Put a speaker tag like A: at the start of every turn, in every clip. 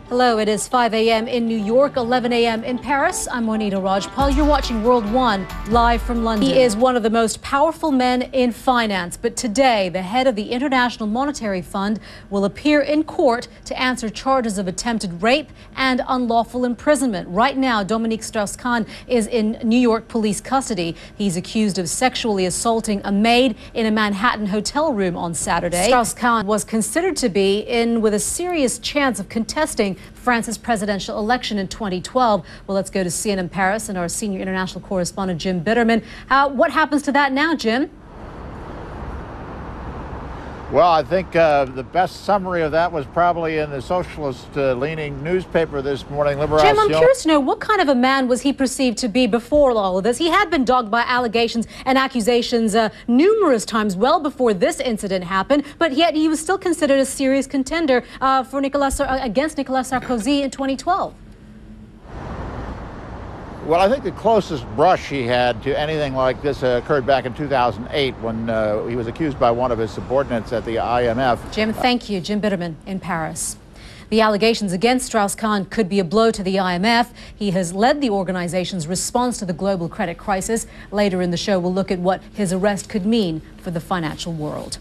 A: Hello, it is 5 a.m. in New York, 11 a.m. in Paris. I'm Monita Rajpal. You're watching World One live from London. He is one of the most powerful men in finance, but today the head of the International Monetary Fund will appear in court to answer charges of attempted rape and unlawful imprisonment. Right now, Dominique Strauss-Kahn is in New York police custody. He's accused of sexually assaulting a maid in a Manhattan hotel room on Saturday. Strauss-Kahn was considered to be in with a serious chance of contesting France's presidential election in 2012. Well, let's go to CNN Paris and our senior international correspondent, Jim Bitterman. What happens to that now, Jim?
B: Well, I think the best summary of that was probably in the socialist-leaning newspaper this morning, Libération.
A: Jim, I'm curious to know, what kind of a man was he perceived to be before all of this? He had been dogged by allegations and accusations numerous times, well before this incident happened, but yet he was still considered a serious contender against Nicolas Sarkozy in 2012.
B: Well, I think the closest brush he had to anything like this occurred back in 2008 when he was accused by one of his subordinates at the IMF.
A: Jim, thank you. Jim Bitterman in Paris. The allegations against Strauss-Kahn could be a blow to the IMF. He has led the organization's response to the global credit crisis. Later in the show, we'll look at what his arrest could mean for the financial world.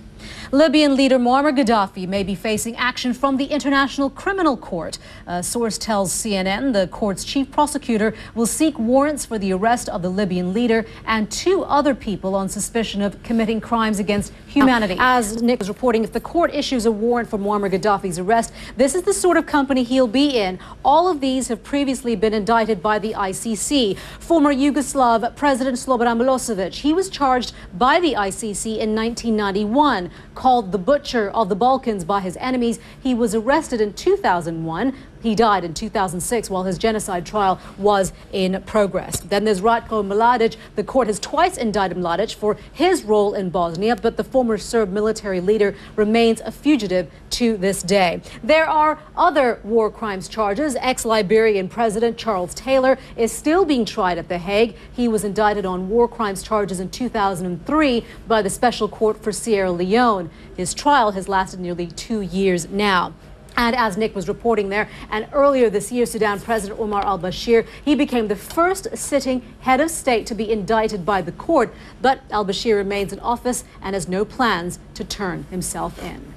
A: Libyan leader Muammar Gaddafi may be facing action from the International Criminal Court. A source tells CNN the court's chief prosecutor will seek warrants for the arrest of the Libyan leader and 2 other people on suspicion of committing crimes against humanity. As Nick was reporting, if the court issues a warrant for Muammar Gaddafi's arrest, this is the sort of company he'll be in. All of these have previously been indicted by the ICC. Former Yugoslav President Slobodan Milosevic, he was charged by the ICC in 1991. Called the Butcher of the Balkans by his enemies, he was arrested in 2001. He died in 2006 while his genocide trial was in progress. Then there's Ratko Mladic. The court has twice indicted Mladic for his role in Bosnia, but the former Serb military leader remains a fugitive to this day. There are other war crimes charges. Ex-Liberian President Charles Taylor is still being tried at The Hague. He was indicted on war crimes charges in 2003 by the Special Court for Sierra Leone. His trial has lasted nearly 2 years now. And as Nick was reporting there, and earlier this year, Sudan President Omar al-Bashir, he became the first sitting head of state to be indicted by the court. But al-Bashir remains in office and has no plans to turn himself in.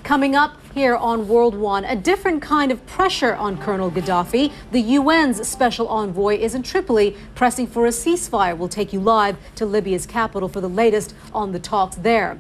A: Coming up here on World One, a different kind of pressure on Colonel Gaddafi. The UN's special envoy is in Tripoli pressing for a ceasefire. We'll take you live to Libya's capital for the latest on the talks there.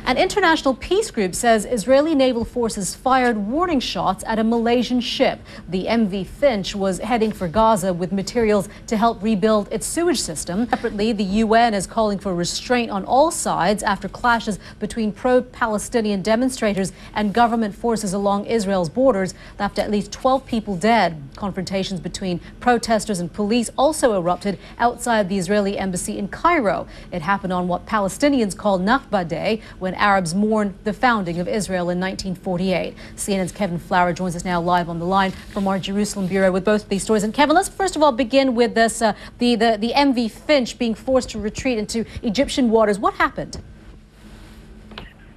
A: An international peace group says Israeli naval forces fired warning shots at a Malaysian ship. The MV Finch was heading for Gaza with materials to help rebuild its sewage system. Separately, the UN is calling for restraint on all sides after clashes between pro-Palestinian demonstrators and government forces along Israel's borders left at least 12 people dead. Confrontations between protesters and police also erupted outside the Israeli embassy in Cairo. It happened on what Palestinians call Nakba Day, when Arabs mourn the founding of Israel in 1948. CNN's Kevin Flower joins us now live on the line from our Jerusalem bureau with both of these stories. And Kevin, let's first of all begin with this, the MV Finch being forced to retreat into Egyptian waters. What happened?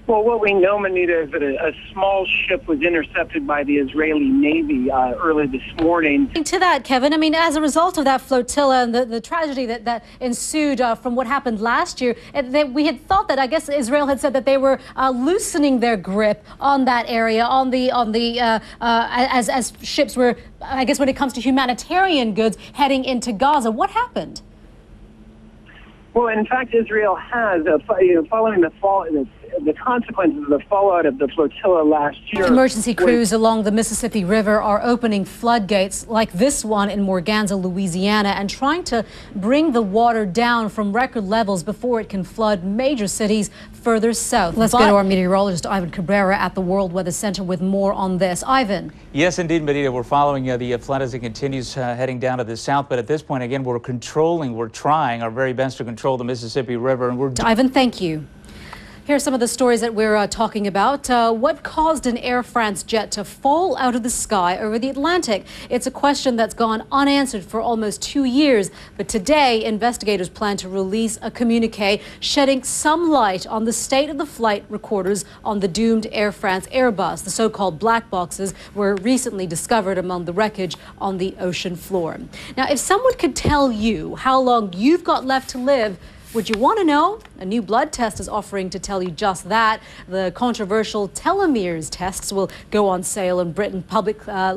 C: Well, what we know, Monita, is that a small ship was intercepted by the Israeli Navy early this morning.
A: To that, Kevin, I mean, as a result of that flotilla and the tragedy that ensued from what happened last year, we had thought that, I guess Israel had said that they were loosening their grip on that area, as ships were, I guess when it comes to humanitarian goods, heading into Gaza. What happened?
C: Well, in fact, Israel has, following the consequences of the fallout of the flotilla last year.
A: Emergency crews along the Mississippi River are opening floodgates like this one in Morganza, Louisiana, and trying to bring the water down from record levels before it can flood major cities further south. Let's go to our meteorologist, Ivan Cabrera, at the World Weather Center with more on this. Ivan.
D: Yes, indeed, Monita. We're following the flood as it continues heading down to the south. But at this point, again, we're trying our very best to control the Mississippi River. And
A: Ivan, thank you. Here are some of the stories that we're talking about. What caused an Air France jet to fall out of the sky over the Atlantic? It's a question that's gone unanswered for almost 2 years. But today, investigators plan to release a communique shedding some light on the state of the flight recorders on the doomed Air France Airbus. The so-called black boxes were recently discovered among the wreckage on the ocean floor. Now, if someone could tell you how long you've got left to live, would you want to know? A new blood test is offering to tell you just that. The controversial telomeres tests will go on sale in Britain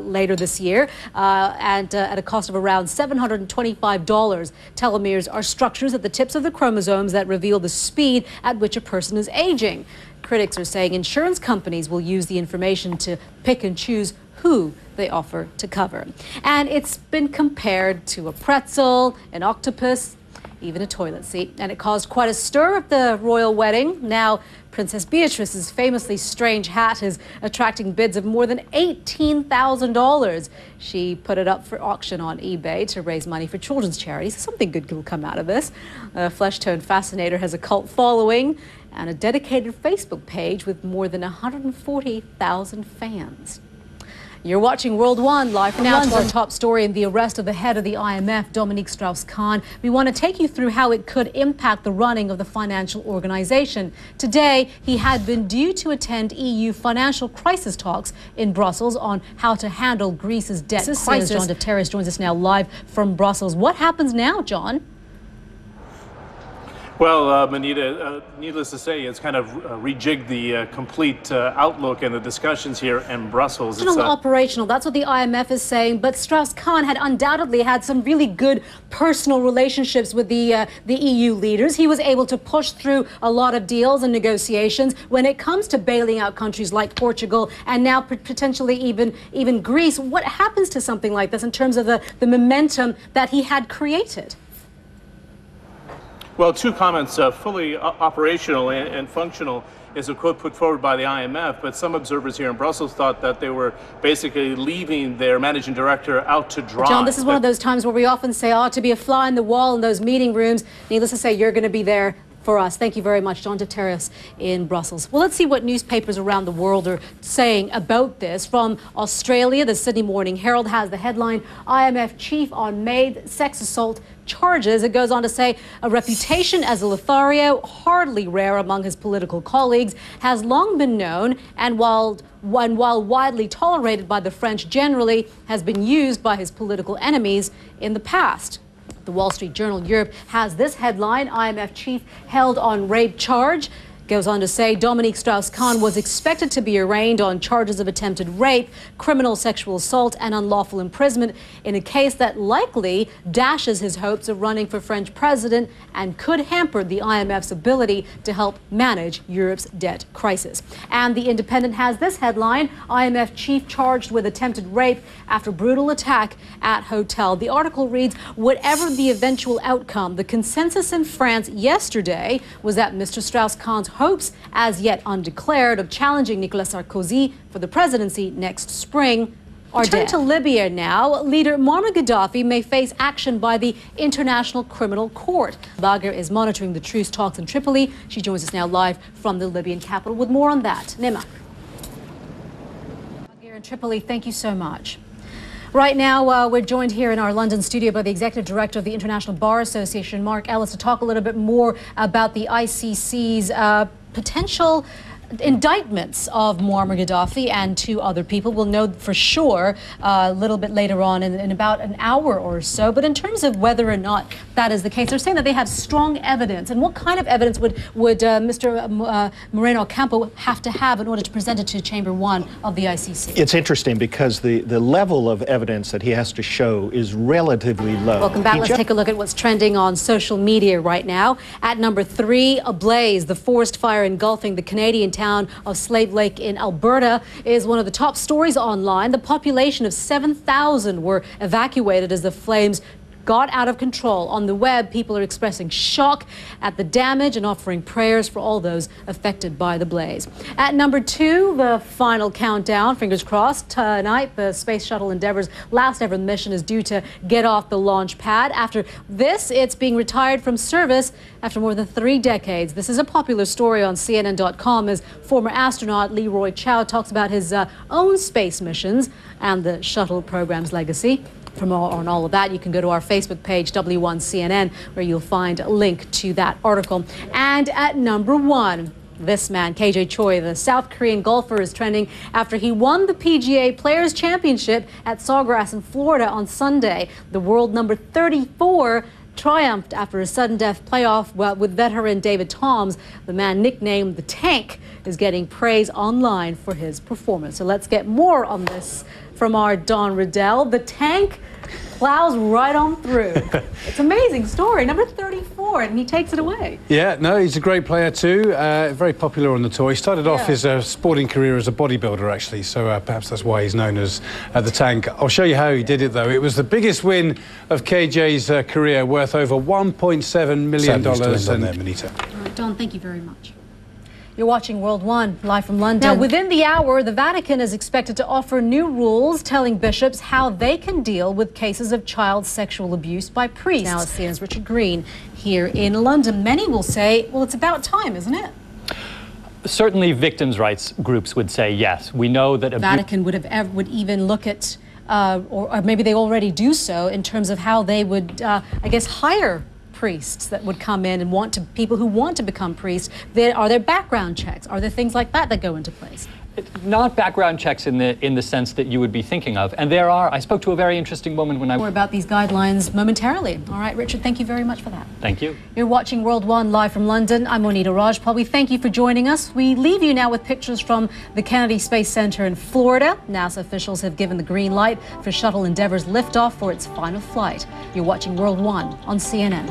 A: later this year and at a cost of around $725. Telomeres are structures at the tips of the chromosomes that reveal the speed at which a person is aging. Critics are saying insurance companies will use the information to pick and choose who they offer to cover. And it's been compared to a pretzel, an octopus, even a toilet seat, and it caused quite a stir at the royal wedding. Now, Princess Beatrice's famously strange hat is attracting bids of more than $18,000. She put it up for auction on eBay to raise money for children's charities. Something good will come out of this. A flesh-toned fascinator has a cult following and a dedicated Facebook page with more than 140,000 fans. You're watching World One live from London. Our top story in the arrest of the head of the IMF, Dominique Strauss-Kahn. We want to take you through how it could impact the running of the financial organization. Today, he had been due to attend EU financial crisis talks in Brussels on how to handle Greece's debt crisis. John Terrace joins us now live from Brussels. What happens now, John?
E: Well, Monita, needless to say, it's kind of rejigged the complete outlook and the discussions here in Brussels.
A: It's operational. That's what the IMF is saying. But Strauss-Kahn had undoubtedly had some really good personal relationships with the EU leaders. He was able to push through a lot of deals and negotiations when it comes to bailing out countries like Portugal and now potentially even Greece. What happens to something like this in terms of the momentum that he had created?
E: Well, two comments. Fully operational and functional is a quote put forward by the IMF, but some observers here in Brussels thought that they were basically leaving their managing director out to dry.
A: John, this is one of those times where we often say, to be a fly in the wall in those meeting rooms. Needless to say, you're going to be there for us. Thank you very much, John Terrace in Brussels. Well, let's see what newspapers around the world are saying about this. From Australia, the Sydney Morning Herald has the headline, IMF Chief on May sex assault charges. It goes on to say a reputation as a Lothario, hardly rare among his political colleagues, has long been known and while widely tolerated by the French generally, has been used by his political enemies in the past. The Wall Street Journal Europe has this headline, IMF chief held on rape charge. Goes on to say Dominique Strauss-Kahn was expected to be arraigned on charges of attempted rape, criminal sexual assault and unlawful imprisonment in a case that likely dashes his hopes of running for French president and could hamper the IMF's ability to help manage Europe's debt crisis. And The Independent has this headline, IMF chief charged with attempted rape after brutal attack at hotel. The article reads, whatever the eventual outcome, the consensus in France yesterday was that Mr. Strauss-Kahn's hopes, as yet undeclared, of challenging Nicolas Sarkozy for the presidency next spring are dead. Turn to Libya now. Leader Muammar Gaddafi may face action by the International Criminal Court. Bagher is monitoring the truce talks in Tripoli. She joins us now live from the Libyan capital with more on that. Nima. Bagher in Tripoli, thank you so much. Right now, we're joined here in our London studio by the Executive Director of the International Bar Association, Mark Ellis, to talk a little bit more about the ICC's potential indictments of Muammar Gaddafi and 2 other people. We'll know for sure a little bit later on in about an hour or so. But in terms of whether or not that is the case, they're saying that they have strong evidence. And what kind of evidence would Mr. Moreno Ocampo have to have in order to present it to Chamber 1 of the ICC?
F: It's interesting because the level of evidence that he has to show is relatively low.
A: Welcome back. Let's take a look at what's trending on social media right now. At number 3, ablaze, the forest fire engulfing the Canadian town of Slave Lake in Alberta is one of the top stories online. The population of 7,000 were evacuated as the flames got out of control. On the web, people are expressing shock at the damage and offering prayers for all those affected by the blaze. At number 2, the final countdown. Fingers crossed. Tonight, the Space Shuttle Endeavour's last ever mission is due to get off the launch pad. After this, it's being retired from service after more than 3 decades. This is a popular story on CNN.com as former astronaut Leroy Chow talks about his own space missions and the shuttle program's legacy. For more on all of that, you can go to our Facebook page, W1CNN, where you'll find a link to that article. And at number 1, this man, KJ Choi, the South Korean golfer, is trending after he won the PGA Players Championship at Sawgrass in Florida on Sunday. The world number 34 triumphed after a sudden death playoff with veteran David Toms. The man nicknamed the Tank is getting praise online for his performance. So let's get more on this from our Don Riddell. The Tank plows right on through. It's an amazing story. Number 34, and he takes it away.
G: Yeah, no, he's a great player too. Very popular on the tour. He started off his sporting career as a bodybuilder, actually, so perhaps that's why he's known as the Tank. I'll show you how he did it, though. It was the biggest win of KJ's career, worth over $1.7 million.
A: All right, Don, thank you very much. You're watching World One, live from London. Now, within the hour, the Vatican is expected to offer new rules telling bishops how they can deal with cases of child sexual abuse by priests. Now, it's CNN's Richard Green here in London. Many will say, well, it's about time, isn't it?
H: Certainly, victims' rights groups would say yes. We know that
A: the Vatican would even look at, or maybe they already do so, in terms of how they would, I guess, hire priests that would come in and people who want to become priests. Are there background checks? Are there things like that that go into place?
H: Not background checks in the sense that you would be thinking of. And there are. I spoke to a very interesting woman when I...
A: More about these guidelines momentarily. All right, Richard, thank you very much for that.
H: Thank you.
A: You're watching World One live from London. I'm Monita Rajpal. We thank you for joining us. We leave you now with pictures from the Kennedy Space Center in Florida. NASA officials have given the green light for Shuttle Endeavour's liftoff for its final flight. You're watching World One on CNN.